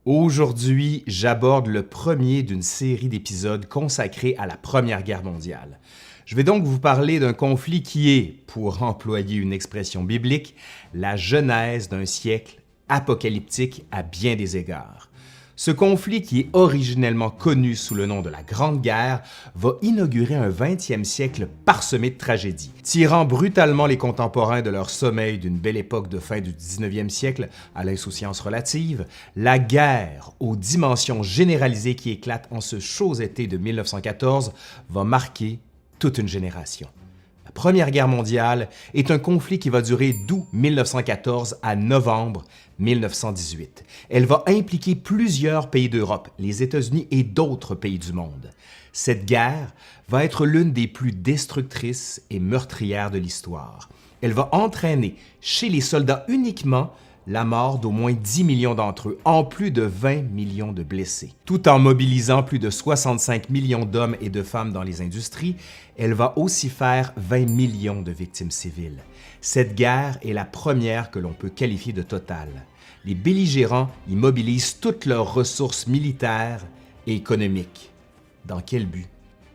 Aujourd'hui, j'aborde le premier d'une série d'épisodes consacrés à la Première Guerre mondiale. Je vais donc vous parler d'un conflit qui est, pour employer une expression biblique, la genèse d'un siècle apocalyptique à bien des égards. Ce conflit, qui est originellement connu sous le nom de la Grande Guerre, va inaugurer un 20e siècle parsemé de tragédies, tirant brutalement les contemporains de leur sommeil d'une belle époque de fin du 19e siècle à l'insouciance relative. La guerre, aux dimensions généralisées qui éclatent en ce chaud été de 1914, va marquer toute une génération. La Première Guerre mondiale est un conflit qui va durer d'août 1914 à novembre 1918. Elle va impliquer plusieurs pays d'Europe, les États-Unis et d'autres pays du monde. Cette guerre va être l'une des plus destructrices et meurtrières de l'histoire. Elle va entraîner chez les soldats uniquement la mort d'au moins 10 millions d'entre eux, en plus de 20 millions de blessés. Tout en mobilisant plus de 65 millions d'hommes et de femmes dans les industries, elle va aussi faire 20 millions de victimes civiles. Cette guerre est la première que l'on peut qualifier de totale. Les belligérants y mobilisent toutes leurs ressources militaires et économiques. Dans quel but?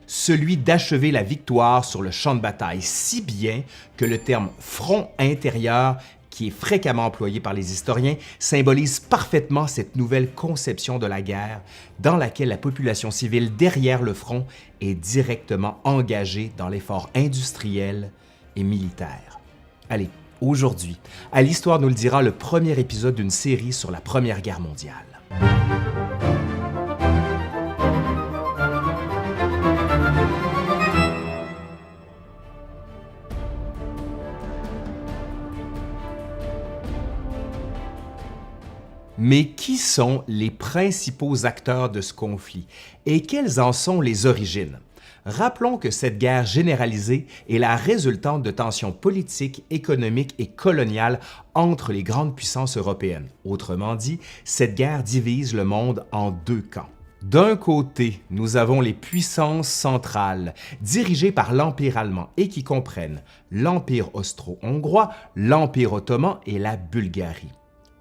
Celui d'achever la victoire sur le champ de bataille, si bien que le terme « front intérieur » qui est fréquemment employé par les historiens, symbolise parfaitement cette nouvelle conception de la guerre dans laquelle la population civile derrière le front est directement engagée dans l'effort industriel et militaire. Allez, aujourd'hui, à l'Histoire nous le dira, le premier épisode d'une série sur la Première Guerre mondiale. Mais qui sont les principaux acteurs de ce conflit et quelles en sont les origines? Rappelons que cette guerre généralisée est la résultante de tensions politiques, économiques et coloniales entre les grandes puissances européennes. Autrement dit, cette guerre divise le monde en deux camps. D'un côté, nous avons les puissances centrales, dirigées par l'Empire allemand et qui comprennent l'Empire austro-hongrois, l'Empire ottoman et la Bulgarie.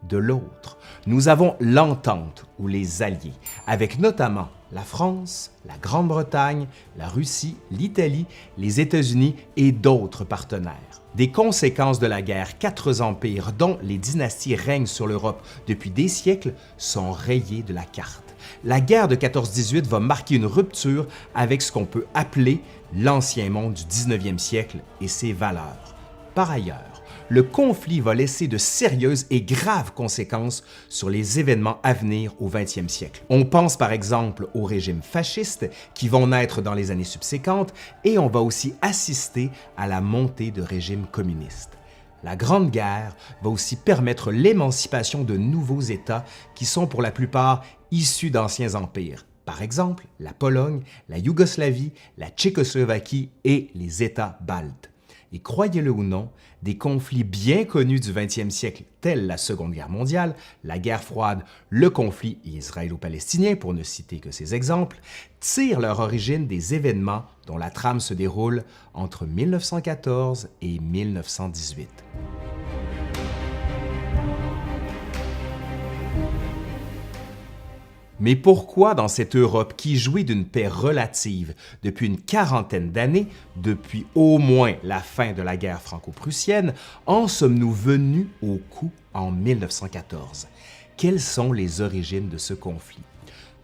De l'autre, nous avons l'Entente ou les Alliés, avec notamment la France, la Grande-Bretagne, la Russie, l'Italie, les États-Unis et d'autres partenaires. Des conséquences de la guerre, quatre empires dont les dynasties règnent sur l'Europe depuis des siècles sont rayées de la carte. La guerre de 14-18 va marquer une rupture avec ce qu'on peut appeler l'ancien monde du 19e siècle et ses valeurs. Par ailleurs, le conflit va laisser de sérieuses et graves conséquences sur les événements à venir au 20e siècle. On pense par exemple aux régimes fascistes qui vont naître dans les années subséquentes et on va aussi assister à la montée de régimes communistes. La Grande Guerre va aussi permettre l'émancipation de nouveaux États qui sont pour la plupart issus d'anciens empires. Par exemple, la Pologne, la Yougoslavie, la Tchécoslovaquie et les États baltes. Et croyez-le ou non, des conflits bien connus du 20e siècle, tels la Seconde Guerre mondiale, la guerre froide, le conflit israélo-palestinien, pour ne citer que ces exemples, tirent leur origine des événements dont la trame se déroule entre 1914 et 1918. Mais pourquoi dans cette Europe qui jouit d'une paix relative depuis une quarantaine d'années, depuis au moins la fin de la guerre franco-prussienne, en sommes-nous venus au coup en 1914? Quelles sont les origines de ce conflit?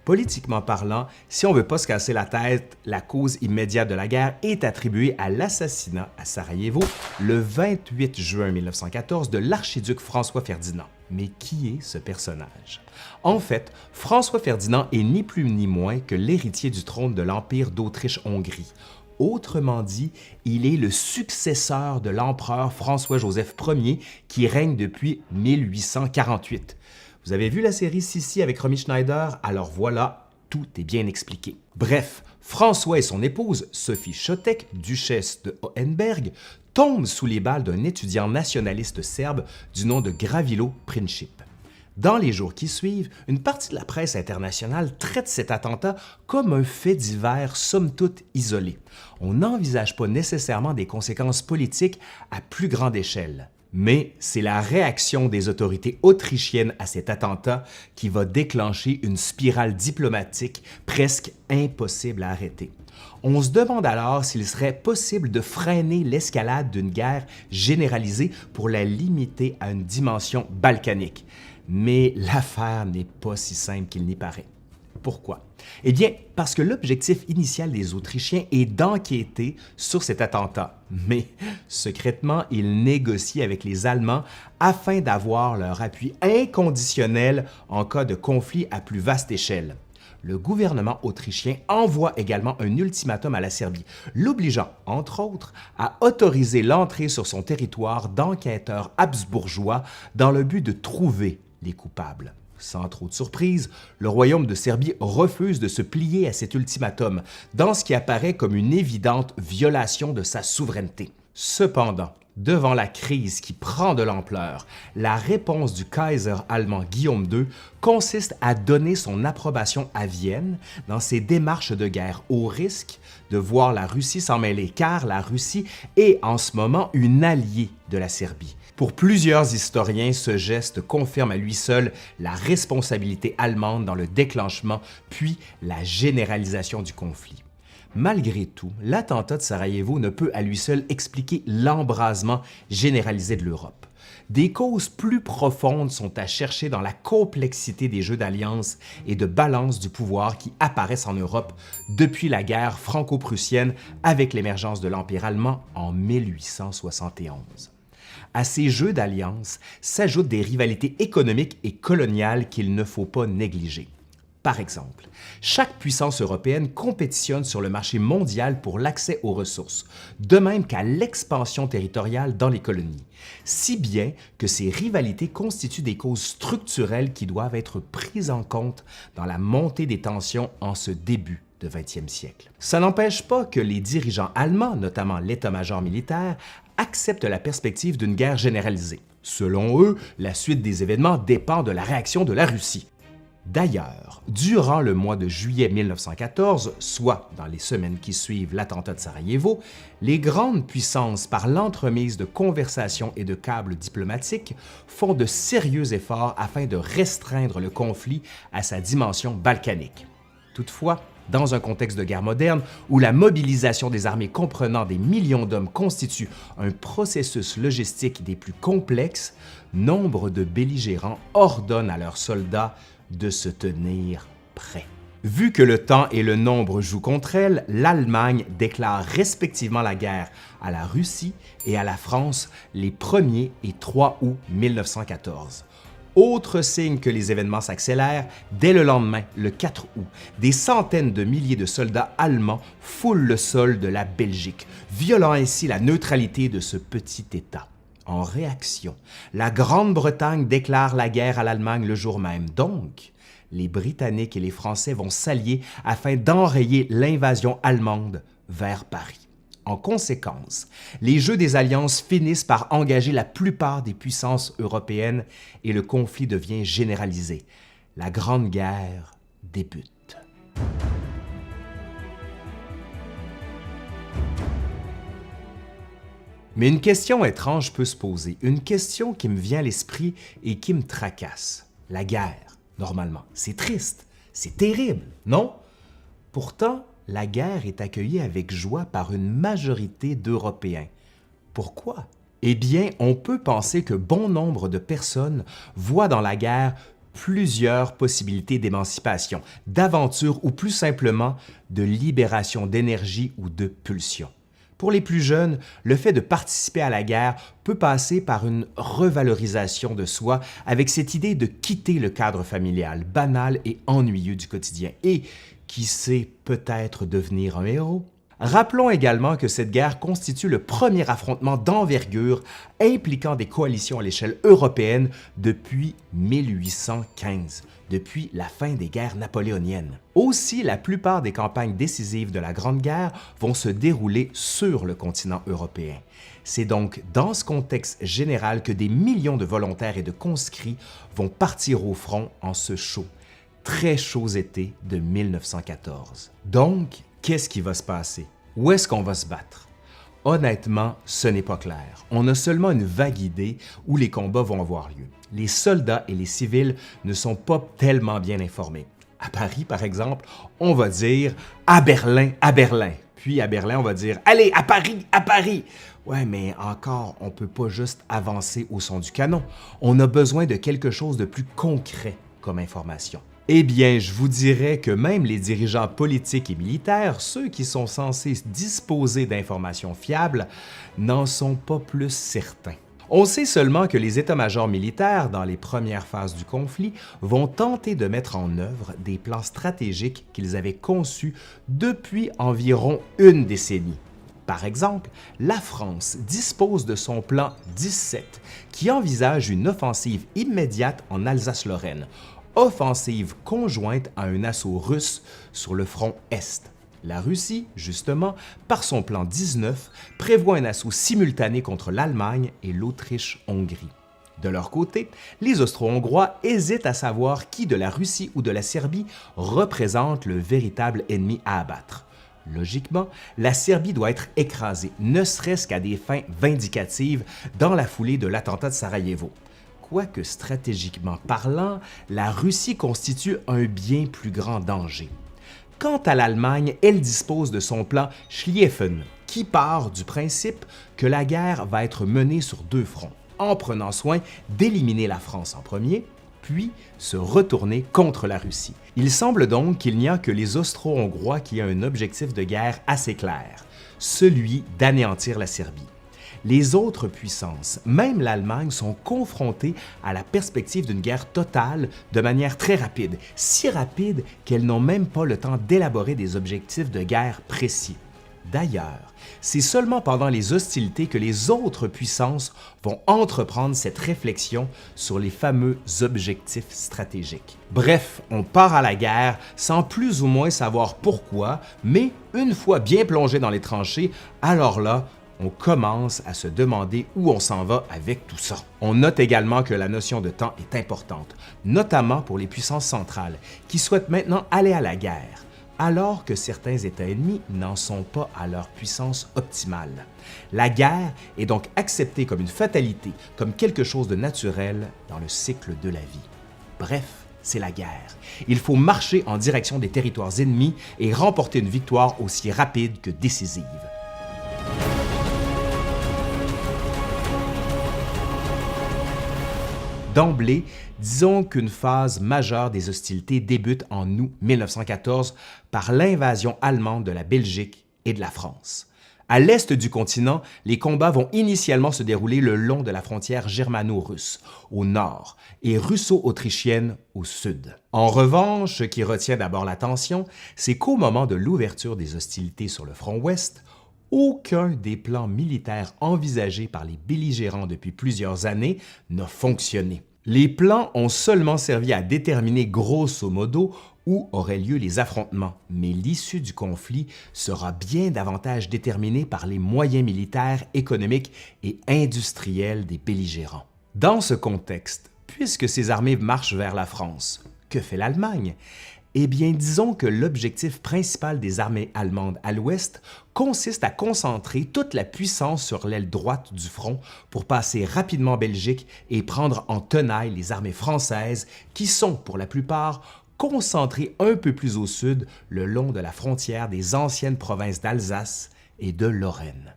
Politiquement parlant, si on ne veut pas se casser la tête, la cause immédiate de la guerre est attribuée à l'assassinat à Sarajevo le 28 juin 1914 de l'archiduc François Ferdinand. Mais qui est ce personnage? En fait, François Ferdinand est ni plus ni moins que l'héritier du trône de l'Empire d'Autriche-Hongrie. Autrement dit, il est le successeur de l'empereur François-Joseph Ier qui règne depuis 1848. Vous avez vu la série Sissi avec Romy Schneider? Alors voilà, tout est bien expliqué. Bref, François et son épouse, Sophie Chotek, duchesse de Hohenberg, tombent sous les balles d'un étudiant nationaliste serbe du nom de Gravilo Princip. Dans les jours qui suivent, une partie de la presse internationale traite cet attentat comme un fait divers somme toute isolé. On n'envisage pas nécessairement des conséquences politiques à plus grande échelle. Mais c'est la réaction des autorités autrichiennes à cet attentat qui va déclencher une spirale diplomatique presque impossible à arrêter. On se demande alors s'il serait possible de freiner l'escalade d'une guerre généralisée pour la limiter à une dimension balkanique. Mais l'affaire n'est pas si simple qu'il n'y paraît. Pourquoi? Eh bien, parce que l'objectif initial des Autrichiens est d'enquêter sur cet attentat. Mais secrètement, ils négocient avec les Allemands afin d'avoir leur appui inconditionnel en cas de conflit à plus vaste échelle. Le gouvernement autrichien envoie également un ultimatum à la Serbie, l'obligeant, entre autres, à autoriser l'entrée sur son territoire d'enquêteurs habsbourgeois dans le but de trouver les coupables. Sans trop de surprise, le royaume de Serbie refuse de se plier à cet ultimatum, dans ce qui apparaît comme une évidente violation de sa souveraineté. Cependant, devant la crise qui prend de l'ampleur, la réponse du Kaiser allemand Guillaume II consiste à donner son approbation à Vienne dans ses démarches de guerre, au risque de voir la Russie s'en mêler, car la Russie est en ce moment une alliée de la Serbie. Pour plusieurs historiens, ce geste confirme à lui seul la responsabilité allemande dans le déclenchement puis la généralisation du conflit. Malgré tout, l'attentat de Sarajevo ne peut à lui seul expliquer l'embrasement généralisé de l'Europe. Des causes plus profondes sont à chercher dans la complexité des jeux d'alliance et de balance du pouvoir qui apparaissent en Europe depuis la guerre franco-prussienne avec l'émergence de l'Empire allemand en 1871. À ces jeux d'alliance s'ajoutent des rivalités économiques et coloniales qu'il ne faut pas négliger. Par exemple, chaque puissance européenne compétitionne sur le marché mondial pour l'accès aux ressources, de même qu'à l'expansion territoriale dans les colonies, si bien que ces rivalités constituent des causes structurelles qui doivent être prises en compte dans la montée des tensions en ce début de 20e siècle. Ça n'empêche pas que les dirigeants allemands, notamment l'état-major militaire, acceptent la perspective d'une guerre généralisée. Selon eux, la suite des événements dépend de la réaction de la Russie. D'ailleurs, durant le mois de juillet 1914, soit dans les semaines qui suivent l'attentat de Sarajevo, les grandes puissances, par l'entremise de conversations et de câbles diplomatiques, font de sérieux efforts afin de restreindre le conflit à sa dimension balkanique. Toutefois, dans un contexte de guerre moderne où la mobilisation des armées comprenant des millions d'hommes constitue un processus logistique des plus complexes, nombre de belligérants ordonnent à leurs soldats de se tenir prêts. Vu que le temps et le nombre jouent contre elle, l'Allemagne déclare respectivement la guerre à la Russie et à la France les 1er et 3 août 1914. Autre signe que les événements s'accélèrent, dès le lendemain, le 4 août, des centaines de milliers de soldats allemands foulent le sol de la Belgique, violant ainsi la neutralité de ce petit État. En réaction, la Grande-Bretagne déclare la guerre à l'Allemagne le jour même. Donc, les Britanniques et les Français vont s'allier afin d'enrayer l'invasion allemande vers Paris. En conséquence, les jeux des alliances finissent par engager la plupart des puissances européennes et le conflit devient généralisé. La Grande Guerre débute. Mais une question étrange peut se poser, une question qui me vient à l'esprit et qui me tracasse. La guerre, normalement, c'est triste, c'est terrible, non? Pourtant, la guerre est accueillie avec joie par une majorité d'Européens. Pourquoi? Eh bien, on peut penser que bon nombre de personnes voient dans la guerre plusieurs possibilités d'émancipation, d'aventure ou plus simplement de libération d'énergie ou de pulsion. Pour les plus jeunes, le fait de participer à la guerre peut passer par une revalorisation de soi avec cette idée de quitter le cadre familial, banal et ennuyeux du quotidien et, qui sait, peut-être devenir un héros. Rappelons également que cette guerre constitue le premier affrontement d'envergure impliquant des coalitions à l'échelle européenne depuis 1815, depuis la fin des guerres napoléoniennes. Aussi, la plupart des campagnes décisives de la Grande Guerre vont se dérouler sur le continent européen. C'est donc dans ce contexte général que des millions de volontaires et de conscrits vont partir au front en ce chaud, très chaud été de 1914. Donc, qu'est-ce qui va se passer? Où est-ce qu'on va se battre? Honnêtement, ce n'est pas clair. On a seulement une vague idée où les combats vont avoir lieu. Les soldats et les civils ne sont pas tellement bien informés. À Paris, par exemple, on va dire « à Berlin, à Berlin ». Puis à Berlin, on va dire « allez, à Paris, à Paris ». Ouais, mais encore, on ne peut pas juste avancer au son du canon. On a besoin de quelque chose de plus concret comme information. Eh bien, je vous dirais que même les dirigeants politiques et militaires, ceux qui sont censés disposer d'informations fiables, n'en sont pas plus certains. On sait seulement que les états-majors militaires, dans les premières phases du conflit, vont tenter de mettre en œuvre des plans stratégiques qu'ils avaient conçus depuis environ une décennie. Par exemple, la France dispose de son plan 17, qui envisage une offensive immédiate en Alsace-Lorraine, offensive conjointe à un assaut russe sur le front Est. La Russie, justement, par son plan 19, prévoit un assaut simultané contre l'Allemagne et l'Autriche-Hongrie. De leur côté, les Austro-Hongrois hésitent à savoir qui de la Russie ou de la Serbie représente le véritable ennemi à abattre. Logiquement, la Serbie doit être écrasée, ne serait-ce qu'à des fins vindicatives, dans la foulée de l'attentat de Sarajevo. Quoique stratégiquement parlant, la Russie constitue un bien plus grand danger. Quant à l'Allemagne, elle dispose de son plan Schlieffen, qui part du principe que la guerre va être menée sur deux fronts, en prenant soin d'éliminer la France en premier, puis se retourner contre la Russie. Il semble donc qu'il n'y a que les Austro-Hongrois qui aient un objectif de guerre assez clair, celui d'anéantir la Serbie. Les autres puissances, même l'Allemagne, sont confrontées à la perspective d'une guerre totale de manière très rapide, si rapide qu'elles n'ont même pas le temps d'élaborer des objectifs de guerre précis. D'ailleurs, c'est seulement pendant les hostilités que les autres puissances vont entreprendre cette réflexion sur les fameux objectifs stratégiques. Bref, on part à la guerre sans plus ou moins savoir pourquoi, mais une fois bien plongé dans les tranchées, alors là, on commence à se demander où on s'en va avec tout ça. On note également que la notion de temps est importante, notamment pour les puissances centrales, qui souhaitent maintenant aller à la guerre, alors que certains États ennemis n'en sont pas à leur puissance optimale. La guerre est donc acceptée comme une fatalité, comme quelque chose de naturel dans le cycle de la vie. Bref, c'est la guerre. Il faut marcher en direction des territoires ennemis et remporter une victoire aussi rapide que décisive. D'emblée, disons qu'une phase majeure des hostilités débute en août 1914 par l'invasion allemande de la Belgique et de la France. À l'est du continent, les combats vont initialement se dérouler le long de la frontière germano-russe, au nord, et russo-autrichienne au sud. En revanche, ce qui retient d'abord l'attention, c'est qu'au moment de l'ouverture des hostilités sur le front ouest, aucun des plans militaires envisagés par les belligérants depuis plusieurs années n'a fonctionné. Les plans ont seulement servi à déterminer grosso modo où auraient lieu les affrontements, mais l'issue du conflit sera bien davantage déterminée par les moyens militaires, économiques et industriels des belligérants. Dans ce contexte, puisque ces armées marchent vers la France, que fait l'Allemagne? Eh bien, disons que l'objectif principal des armées allemandes à l'ouest consiste à concentrer toute la puissance sur l'aile droite du front pour passer rapidement en Belgique et prendre en tenaille les armées françaises qui sont, pour la plupart, concentrées un peu plus au sud le long de la frontière des anciennes provinces d'Alsace et de Lorraine.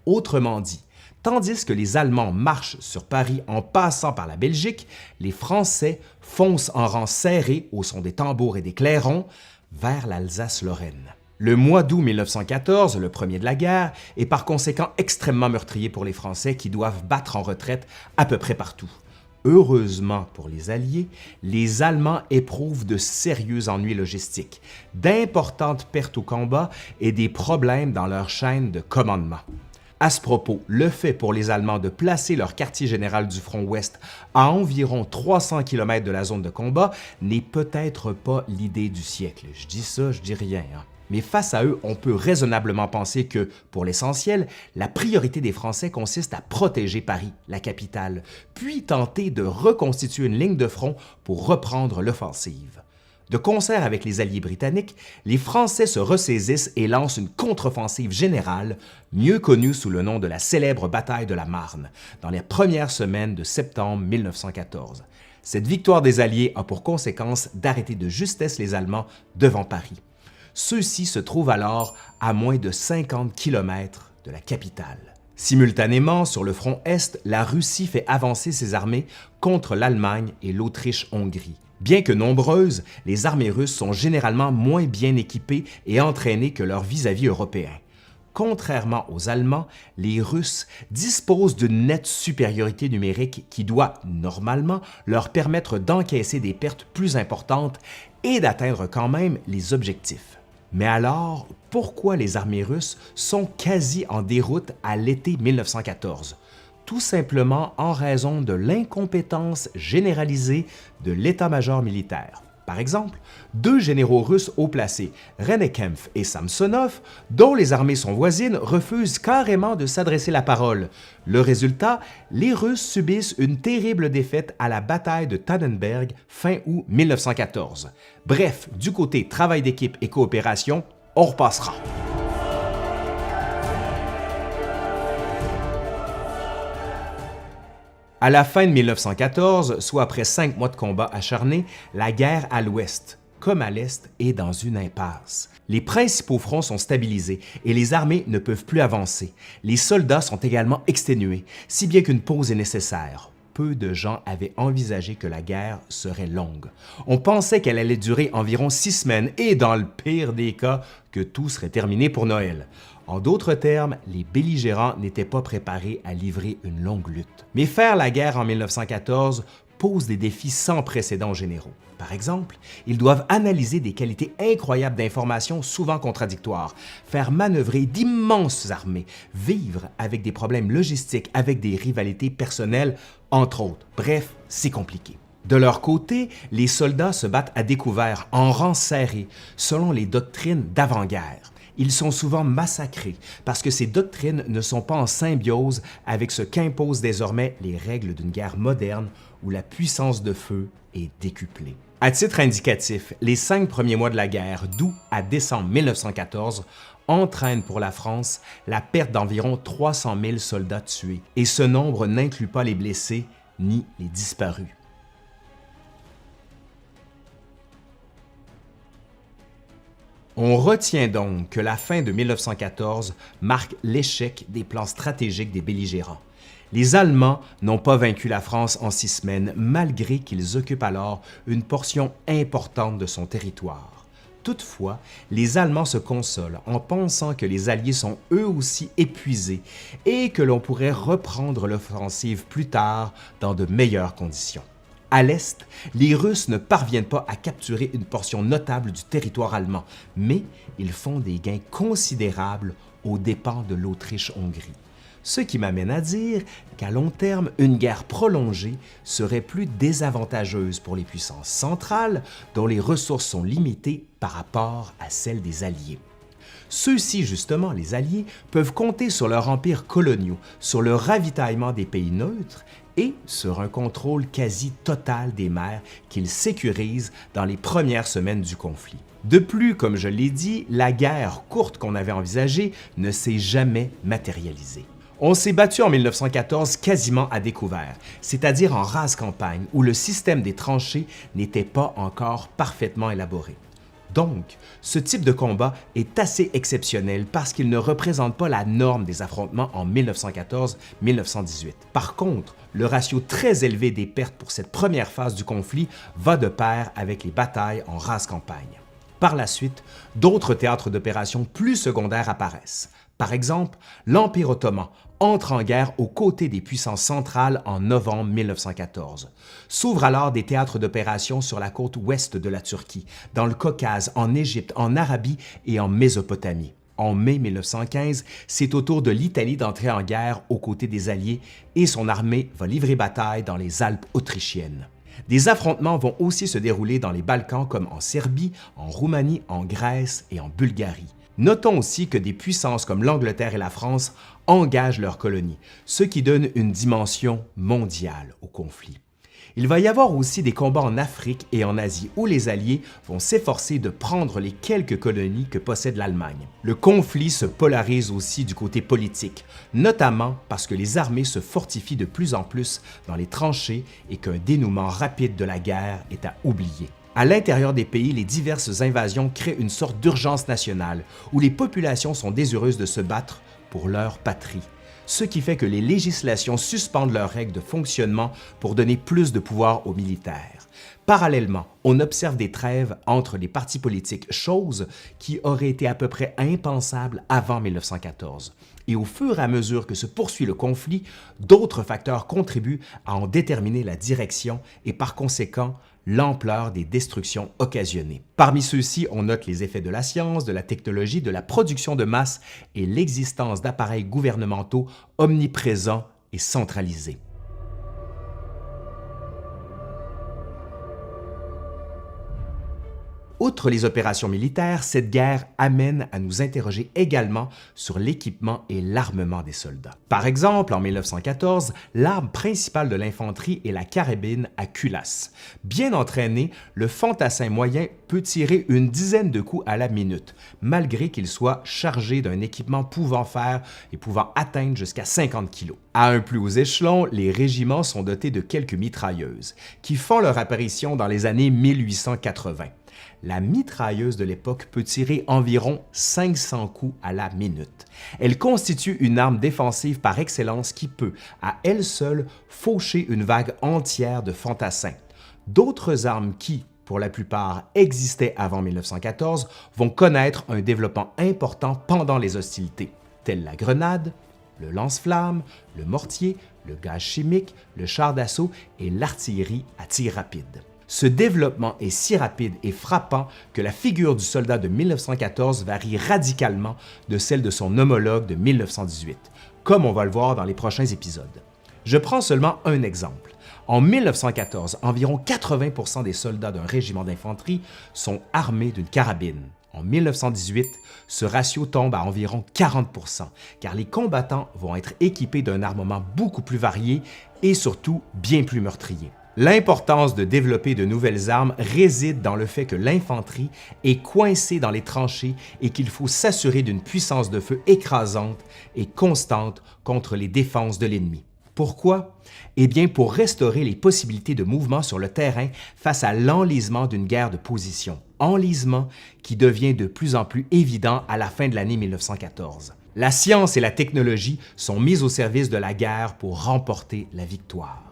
Autrement dit, tandis que les Allemands marchent sur Paris en passant par la Belgique, les Français foncent en rang serré au son des tambours et des clairons vers l'Alsace-Lorraine. Le mois d'août 1914, le premier de la guerre, est par conséquent extrêmement meurtrier pour les Français qui doivent battre en retraite à peu près partout. Heureusement pour les Alliés, les Allemands éprouvent de sérieux ennuis logistiques, d'importantes pertes au combat et des problèmes dans leur chaîne de commandement. À ce propos, le fait pour les Allemands de placer leur quartier général du front ouest à environ 300 km de la zone de combat n'est peut-être pas l'idée du siècle. Je dis ça, je dis rien. Mais face à eux, on peut raisonnablement penser que, pour l'essentiel, la priorité des Français consiste à protéger Paris, la capitale, puis tenter de reconstituer une ligne de front pour reprendre l'offensive. De concert avec les alliés britanniques, les Français se ressaisissent et lancent une contre-offensive générale, mieux connue sous le nom de la célèbre bataille de la Marne, dans les premières semaines de septembre 1914. Cette victoire des Alliés a pour conséquence d'arrêter de justesse les Allemands devant Paris. Ceux-ci se trouvent alors à moins de 50 km de la capitale. Simultanément, sur le front Est, la Russie fait avancer ses armées contre l'Allemagne et l'Autriche-Hongrie. Bien que nombreuses, les armées russes sont généralement moins bien équipées et entraînées que leurs vis-à-vis européens. Contrairement aux Allemands, les Russes disposent d'une nette supériorité numérique qui doit, normalement, leur permettre d'encaisser des pertes plus importantes et d'atteindre quand même les objectifs. Mais alors, pourquoi les armées russes sont quasi en déroute à l'été 1914? Tout simplement en raison de l'incompétence généralisée de l'état-major militaire. Par exemple, deux généraux russes haut placés, Rennekempf et Samsonov, dont les armées sont voisines, refusent carrément de s'adresser la parole. Le résultat, les Russes subissent une terrible défaite à la bataille de Tannenberg fin août 1914. Bref, du côté travail d'équipe et coopération, on repassera. À la fin de 1914, soit après 5 mois de combats acharnés, la guerre à l'ouest, comme à l'est, est dans une impasse. Les principaux fronts sont stabilisés et les armées ne peuvent plus avancer. Les soldats sont également exténués, si bien qu'une pause est nécessaire. Peu de gens avaient envisagé que la guerre serait longue. On pensait qu'elle allait durer environ 6 semaines et, dans le pire des cas, que tout serait terminé pour Noël. En d'autres termes, les belligérants n'étaient pas préparés à livrer une longue lutte. Mais faire la guerre en 1914 pose des défis sans précédent aux généraux. Par exemple, ils doivent analyser des qualités incroyables d'informations souvent contradictoires, faire manœuvrer d'immenses armées, vivre avec des problèmes logistiques, avec des rivalités personnelles, entre autres. Bref, c'est compliqué. De leur côté, les soldats se battent à découvert, en rang serré, selon les doctrines d'avant-guerre. Ils sont souvent massacrés parce que ces doctrines ne sont pas en symbiose avec ce qu'imposent désormais les règles d'une guerre moderne où la puissance de feu est décuplée. À titre indicatif, les 5 premiers mois de la guerre, d'août à décembre 1914, entraînent pour la France la perte d'environ 300 000 soldats tués, et ce nombre n'inclut pas les blessés ni les disparus. On retient donc que la fin de 1914 marque l'échec des plans stratégiques des belligérants. Les Allemands n'ont pas vaincu la France en 6 semaines, malgré qu'ils occupent alors une portion importante de son territoire. Toutefois, les Allemands se consolent en pensant que les Alliés sont eux aussi épuisés et que l'on pourrait reprendre l'offensive plus tard dans de meilleures conditions. À l'Est, les Russes ne parviennent pas à capturer une portion notable du territoire allemand, mais ils font des gains considérables aux dépens de l'Autriche-Hongrie. Ce qui m'amène à dire qu'à long terme, une guerre prolongée serait plus désavantageuse pour les puissances centrales dont les ressources sont limitées par rapport à celles des Alliés. Ceux-ci, justement, les Alliés, peuvent compter sur leur empire coloniaux, sur le ravitaillement des pays neutres et sur un contrôle quasi total des mers qu'ils sécurisent dans les premières semaines du conflit. De plus, comme je l'ai dit, la guerre courte qu'on avait envisagée ne s'est jamais matérialisée. On s'est battu en 1914 quasiment à découvert, c'est-à-dire en rase campagne, où le système des tranchées n'était pas encore parfaitement élaboré. Donc, ce type de combat est assez exceptionnel parce qu'il ne représente pas la norme des affrontements en 1914-1918. Par contre, le ratio très élevé des pertes pour cette première phase du conflit va de pair avec les batailles en rase campagne. Par la suite, d'autres théâtres d'opérations plus secondaires apparaissent. Par exemple, l'Empire ottoman entre en guerre aux côtés des puissances centrales en novembre 1914. S'ouvrent alors des théâtres d'opérations sur la côte ouest de la Turquie, dans le Caucase, en Égypte, en Arabie et en Mésopotamie. En mai 1915, c'est au tour de l'Italie d'entrer en guerre aux côtés des Alliés et son armée va livrer bataille dans les Alpes autrichiennes. Des affrontements vont aussi se dérouler dans les Balkans comme en Serbie, en Roumanie, en Grèce et en Bulgarie. Notons aussi que des puissances comme l'Angleterre et la France engagent leurs colonies, ce qui donne une dimension mondiale au conflit. Il va y avoir aussi des combats en Afrique et en Asie où les Alliés vont s'efforcer de prendre les quelques colonies que possède l'Allemagne. Le conflit se polarise aussi du côté politique, notamment parce que les armées se fortifient de plus en plus dans les tranchées et qu'un dénouement rapide de la guerre est à oublier. À l'intérieur des pays, les diverses invasions créent une sorte d'urgence nationale où les populations sont désireuses de se battre pour leur patrie, ce qui fait que les législations suspendent leurs règles de fonctionnement pour donner plus de pouvoir aux militaires. Parallèlement, on observe des trêves entre les partis politiques, chose qui aurait été à peu près impensable avant 1914. Et au fur et à mesure que se poursuit le conflit, d'autres facteurs contribuent à en déterminer la direction et par conséquent l'ampleur des destructions occasionnées. Parmi ceux-ci, on note les effets de la science, de la technologie, de la production de masse et l'existence d'appareils gouvernementaux omniprésents et centralisés. Outre les opérations militaires, cette guerre amène à nous interroger également sur l'équipement et l'armement des soldats. Par exemple, en 1914, l'arme principale de l'infanterie est la carabine à culasse. Bien entraîné, le fantassin moyen peut tirer une dizaine de coups à la minute, malgré qu'il soit chargé d'un équipement pouvant atteindre jusqu'à 50 kg. À un plus haut échelon, les régiments sont dotés de quelques mitrailleuses, qui font leur apparition dans les années 1880. La mitrailleuse de l'époque peut tirer environ 500 coups à la minute. Elle constitue une arme défensive par excellence qui peut, à elle seule, faucher une vague entière de fantassins. D'autres armes qui, pour la plupart, existaient avant 1914, vont connaître un développement important pendant les hostilités, telles la grenade, le lance-flammes, le mortier, le gaz chimique, le char d'assaut et l'artillerie à tir rapide. Ce développement est si rapide et frappant que la figure du soldat de 1914 varie radicalement de celle de son homologue de 1918, comme on va le voir dans les prochains épisodes. Je prends seulement un exemple. En 1914, environ 80% des soldats d'un régiment d'infanterie sont armés d'une carabine. En 1918, ce ratio tombe à environ 40%, car les combattants vont être équipés d'un armement beaucoup plus varié et surtout bien plus meurtrier. L'importance de développer de nouvelles armes réside dans le fait que l'infanterie est coincée dans les tranchées et qu'il faut s'assurer d'une puissance de feu écrasante et constante contre les défenses de l'ennemi. Pourquoi? Eh bien, pour restaurer les possibilités de mouvement sur le terrain face à l'enlisement d'une guerre de position. Enlisement qui devient de plus en plus évident à la fin de l'année 1914. La science et la technologie sont mises au service de la guerre pour remporter la victoire.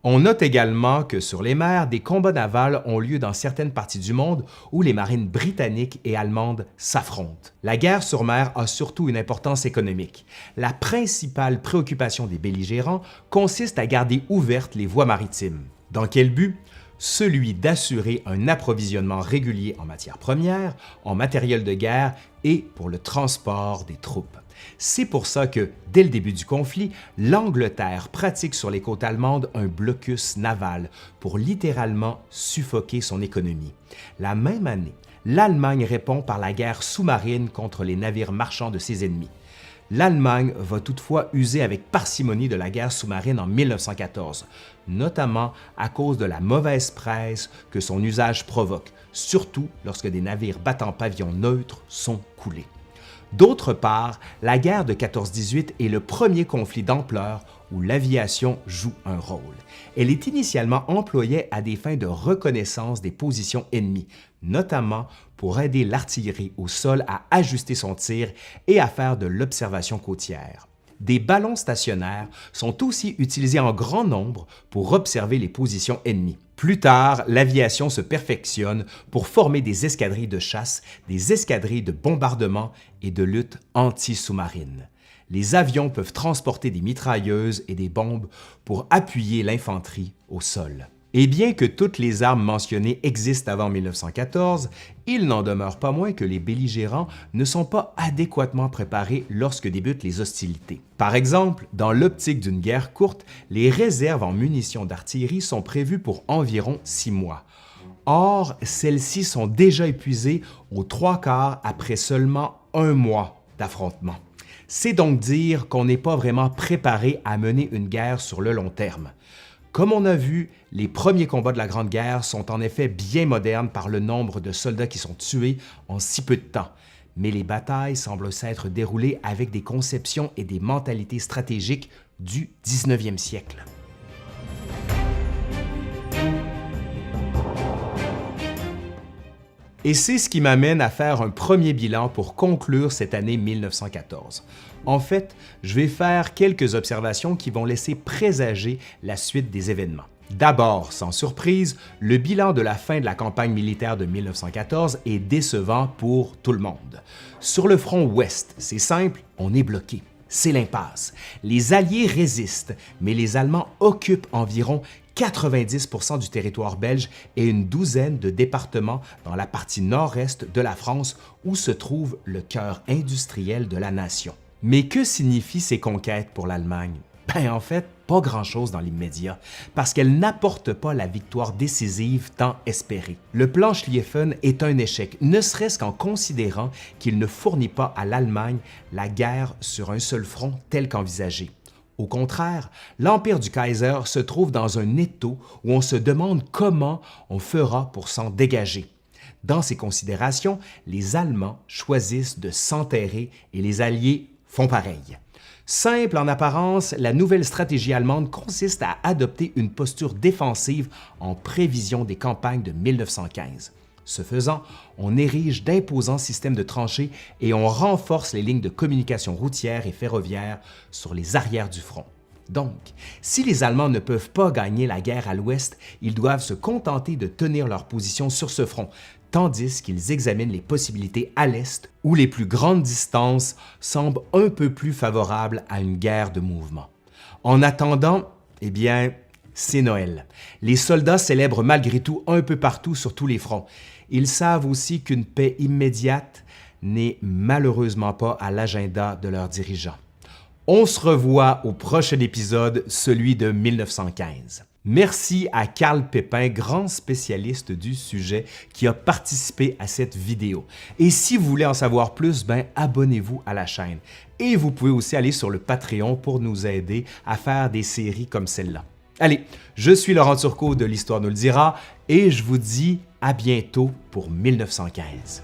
On note également que sur les mers, des combats navals ont lieu dans certaines parties du monde où les marines britanniques et allemandes s'affrontent. La guerre sur mer a surtout une importance économique. La principale préoccupation des belligérants consiste à garder ouvertes les voies maritimes. Dans quel but? Celui d'assurer un approvisionnement régulier en matières premières, en matériel de guerre et pour le transport des troupes. C'est pour ça que, dès le début du conflit, l'Angleterre pratique sur les côtes allemandes un blocus naval pour littéralement suffoquer son économie. La même année, l'Allemagne répond par la guerre sous-marine contre les navires marchands de ses ennemis. L'Allemagne va toutefois user avec parcimonie de la guerre sous-marine en 1914, notamment à cause de la mauvaise presse que son usage provoque, surtout lorsque des navires battant pavillon neutre sont coulés. D'autre part, la guerre de 14-18 est le premier conflit d'ampleur où l'aviation joue un rôle. Elle est initialement employée à des fins de reconnaissance des positions ennemies, notamment pour aider l'artillerie au sol à ajuster son tir et à faire de l'observation côtière. Des ballons stationnaires sont aussi utilisés en grand nombre pour observer les positions ennemies. Plus tard, l'aviation se perfectionne pour former des escadrilles de chasse, des escadrilles de bombardement et de lutte anti-sous-marine. Les avions peuvent transporter des mitrailleuses et des bombes pour appuyer l'infanterie au sol. Et bien que toutes les armes mentionnées existent avant 1914, il n'en demeure pas moins que les belligérants ne sont pas adéquatement préparés lorsque débutent les hostilités. Par exemple, dans l'optique d'une guerre courte, les réserves en munitions d'artillerie sont prévues pour environ 6 mois. Or, celles-ci sont déjà épuisées aux 3/4 après seulement 1 mois d'affrontement. C'est donc dire qu'on n'est pas vraiment préparé à mener une guerre sur le long terme. Comme on a vu, les premiers combats de la Grande Guerre sont en effet bien modernes par le nombre de soldats qui sont tués en si peu de temps, mais les batailles semblent s'être déroulées avec des conceptions et des mentalités stratégiques du 19e siècle. Et c'est ce qui m'amène à faire un premier bilan pour conclure cette année 1914. En fait, je vais faire quelques observations qui vont laisser présager la suite des événements. D'abord, sans surprise, le bilan de la fin de la campagne militaire de 1914 est décevant pour tout le monde. Sur le front ouest, c'est simple, on est bloqué. C'est l'impasse. Les Alliés résistent, mais les Allemands occupent environ 90% du territoire belge et une douzaine de départements dans la partie nord-est de la France où se trouve le cœur industriel de la nation. Mais que signifient ces conquêtes pour l'Allemagne? En fait, pas grand-chose dans l'immédiat, parce qu'elles n'apportent pas la victoire décisive tant espérée. Le plan Schlieffen est un échec, ne serait-ce qu'en considérant qu'il ne fournit pas à l'Allemagne la guerre sur un seul front tel qu'envisagé. Au contraire, l'Empire du Kaiser se trouve dans un étau où on se demande comment on fera pour s'en dégager. Dans ces considérations, les Allemands choisissent de s'enterrer et les Alliés font pareil. Simple en apparence, la nouvelle stratégie allemande consiste à adopter une posture défensive en prévision des campagnes de 1915. Ce faisant, on érige d'imposants systèmes de tranchées et on renforce les lignes de communication routière et ferroviaire sur les arrières du front. Donc, si les Allemands ne peuvent pas gagner la guerre à l'ouest, ils doivent se contenter de tenir leur position sur ce front, tandis qu'ils examinent les possibilités à l'est où les plus grandes distances semblent un peu plus favorables à une guerre de mouvement. En attendant, c'est Noël. Les soldats célèbrent malgré tout un peu partout sur tous les fronts. Ils savent aussi qu'une paix immédiate n'est malheureusement pas à l'agenda de leurs dirigeants. On se revoit au prochain épisode, celui de 1915. Merci à Carl Pépin, grand spécialiste du sujet, qui a participé à cette vidéo. Et si vous voulez en savoir plus, abonnez-vous à la chaîne. Et vous pouvez aussi aller sur le Patreon pour nous aider à faire des séries comme celle-là. Allez, je suis Laurent Turcot de l'Histoire nous le dira et je vous dis à bientôt pour 1915.